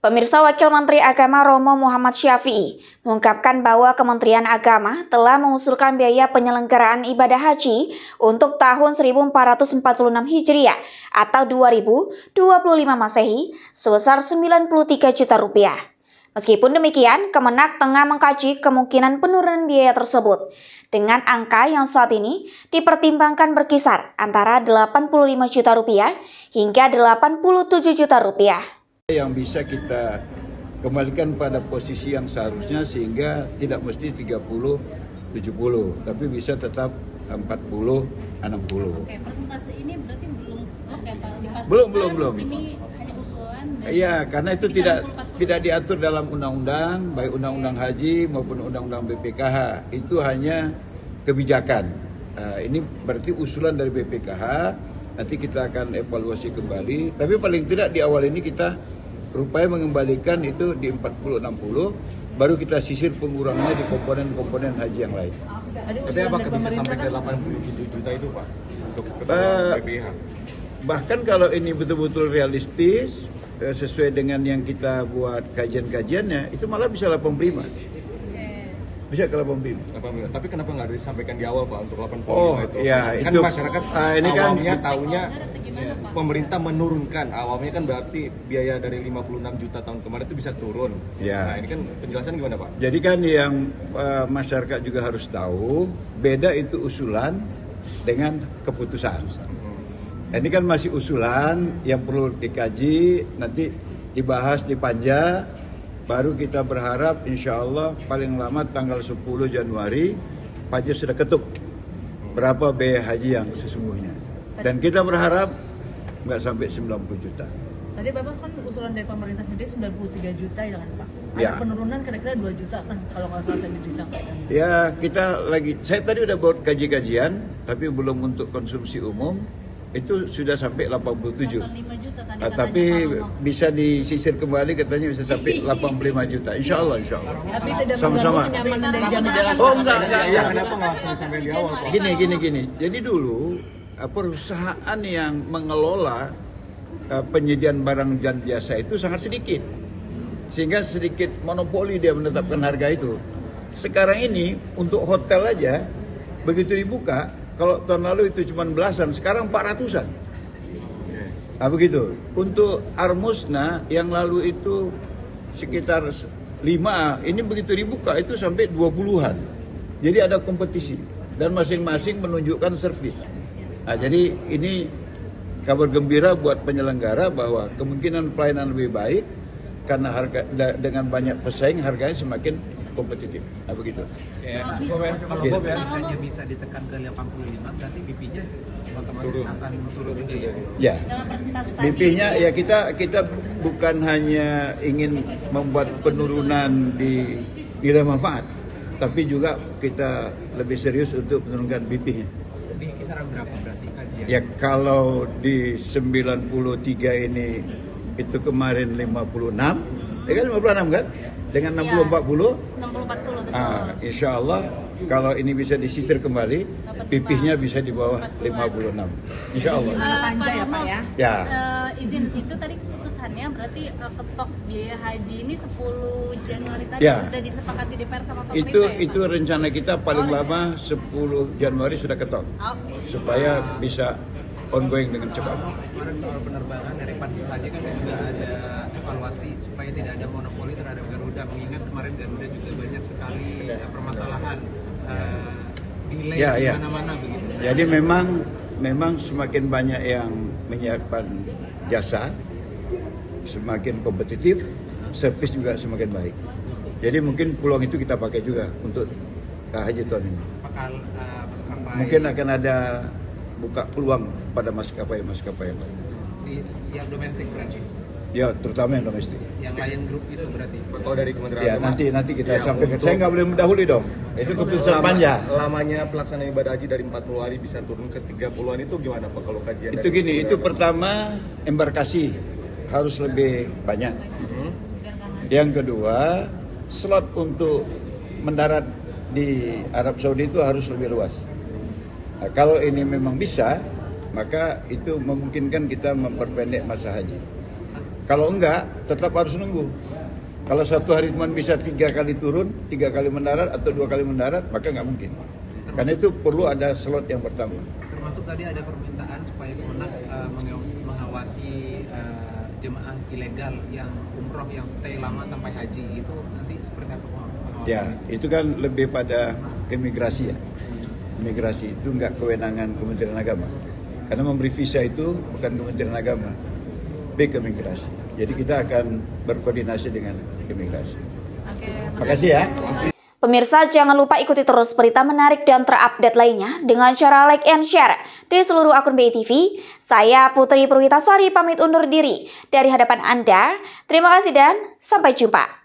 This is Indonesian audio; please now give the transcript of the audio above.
Pemirsa, Wakil Menteri Agama Romo Muhammad Syafi'i mengungkapkan bahwa Kementerian Agama telah mengusulkan biaya penyelenggaraan ibadah haji untuk tahun 1446 Hijriah atau 2025 Masehi sebesar 93 juta rupiah. Meskipun demikian, Kemenak tengah mengkaji kemungkinan penurunan biaya tersebut dengan angka yang saat ini dipertimbangkan berkisar antara 85 juta rupiah hingga 87 juta rupiah. Yang bisa kita kembalikan pada posisi yang seharusnya sehingga tidak mesti 30-70 tapi bisa tetap 40-60. Oke, persentase ini berarti belum ya Pak dipastikan. Belum. Ini hanya usulan. Iya, karena itu tidak diatur dalam undang-undang, baik undang-undang haji maupun undang-undang BPKH. Itu hanya kebijakan. Ini berarti usulan dari BPKH. Nanti kita akan evaluasi kembali. Tapi paling tidak di awal ini kita berupaya mengembalikan itu di 40-60, baru kita sisir pengurangannya di komponen-komponen haji yang lain. Tapi apakah bisa sampai ke 87 juta itu Pak? Untuk BPH? Bahkan kalau ini betul-betul realistis, sesuai dengan yang kita buat kajian-kajiannya, itu malah bisa 85. Bisa ke 85. Tapi kenapa nggak disampaikan di awal Pak untuk 85 itu? Ya, kan itu masyarakat ini kan awamnya tahunya pemerintah menurunkan. Awalnya kan berarti biaya dari 56 juta tahun kemarin itu bisa turun. Ya. Nah, ini kan penjelasan gimana Pak? Jadi kan yang masyarakat juga harus tahu, beda itu usulan dengan keputusan. Ini kan masih usulan yang perlu dikaji, nanti dibahas di Panja. Baru kita berharap insya Allah paling lama tanggal 10 Januari Panja sudah ketuk berapa biaya haji yang sesungguhnya. Dan kita berharap nggak sampai 90 juta. Tadi Bapak kan usulan dari pemerintah sendiri 93 juta ya kan Pak? Ada Ya. penurunan kira-kira 2 juta kan kalau nggak salah tadi disampaikan. Ya kita lagi, saya tadi udah buat kaji-kajian tapi belum untuk konsumsi umum. Itu sudah sampai 87. 85 juta tadi Tapi bisa disisir kembali katanya bisa sampai 85 juta. Insya Allah. Tapi tidak Sama-sama. mengganggu kenyamanan dari jamaah. Oh enggak. Kenapa nggak langsung sampai di awal Pak? Gini. Jadi dulu perusahaan yang mengelola penyediaan barang dan jasa itu sangat sedikit. Sehingga sedikit monopoli dia menetapkan harga itu. Sekarang ini untuk hotel aja begitu dibuka, kalau tahun lalu itu cuma belasan, sekarang 400-an. Nah begitu. Untuk Armusna yang lalu itu sekitar 5, ini begitu dibuka itu sampai 20-an. Jadi ada kompetisi dan masing-masing menunjukkan servis. Nah jadi ini kabar gembira buat penyelenggara bahwa kemungkinan pelayanan lebih baik karena harga dengan banyak pesaing harganya semakin kompetitif. Nah begitu. Kalau Bob hanya bisa ditekan ke 85, berarti BP-nya otomatis akan turun juga ya? Ya. Dalam persentase tadi. BP-nya ya kita bukan hanya ingin membuat penurunan di nilai manfaat, tapi juga kita lebih serius untuk menurunkan BP-nya. Di kisaran berapa berarti kajian? Ya kalau di 93 ini itu kemarin 56, ya kan 56 kan? Dengan 60-40, 60-40 betul. insya Allah kalau ini bisa disisir kembali, BP-nya bisa di bawah 56. Insya Allah. Panja ya Pak ya? Ya. Izin itu tadi keputusannya berarti ketok biaya haji ini 10 Januari tadi Ya. sudah disepakati DPR sama pemerintah ya Pak? Itu rencana kita paling lama 10 Januari sudah ketok. Oke. Supaya bisa ongoing dengan cepat. Kemarin soal penerbangan dari Pansus saja kan juga ada evaluasi supaya tidak ada monopoli terhadap Garuda, mengingat kemarin Garuda juga banyak sekali permasalahan delay di mana-mana begitu. Jadi memang semakin banyak yang menyiapkan jasa, semakin kompetitif, servis juga semakin baik. Jadi mungkin peluang itu kita pakai juga untuk haji tahun ini. Apakah maskapai Mungkin akan ada buka peluang pada maskapai yang lain. yang domestik berarti? Ya, terutama yang domestik. Yang Lion Group itu berarti? Kalau dari Kementerian Ya, Agama, nanti kita sampaikan. untuk Saya nggak boleh mendahului dong. Itu keputusan Panja. Lamanya pelaksanaan ibadah haji dari 40 hari bisa turun ke 30-an itu gimana Pak kalau kajian? Itu gini, itu pertama embarkasi harus lebih banyak. Yang kedua, slot untuk mendarat di Arab Saudi itu harus lebih luas. Nah, kalau ini memang bisa, maka itu memungkinkan kita memperpendek masa haji. Kalau enggak, tetap harus nunggu. Kalau satu hari cuma bisa 3 kali turun, 3 kali mendarat atau 2 kali mendarat, maka nggak mungkin. Karena itu perlu ada slot yang pertama. Termasuk tadi ada permintaan supaya Kemenak mengawasi jemaah ilegal yang umroh yang stay lama sampai haji itu nanti seperti apa pengawasannya? Ya, itu kan lebih pada imigrasi ya. Imigrasi itu nggak kewenangan Kementerian Agama. Karena memberi visa itu bukan Kementerian Agama, ke imigrasi. Jadi kita akan berkoordinasi dengan imigrasi. Oke, Makasih ya. Pemirsa, jangan lupa ikuti terus berita menarik dan terupdate lainnya dengan cara like and share di seluruh akun BITV. Saya Putri Purwitasari pamit undur diri dari hadapan Anda. Terima kasih dan sampai jumpa.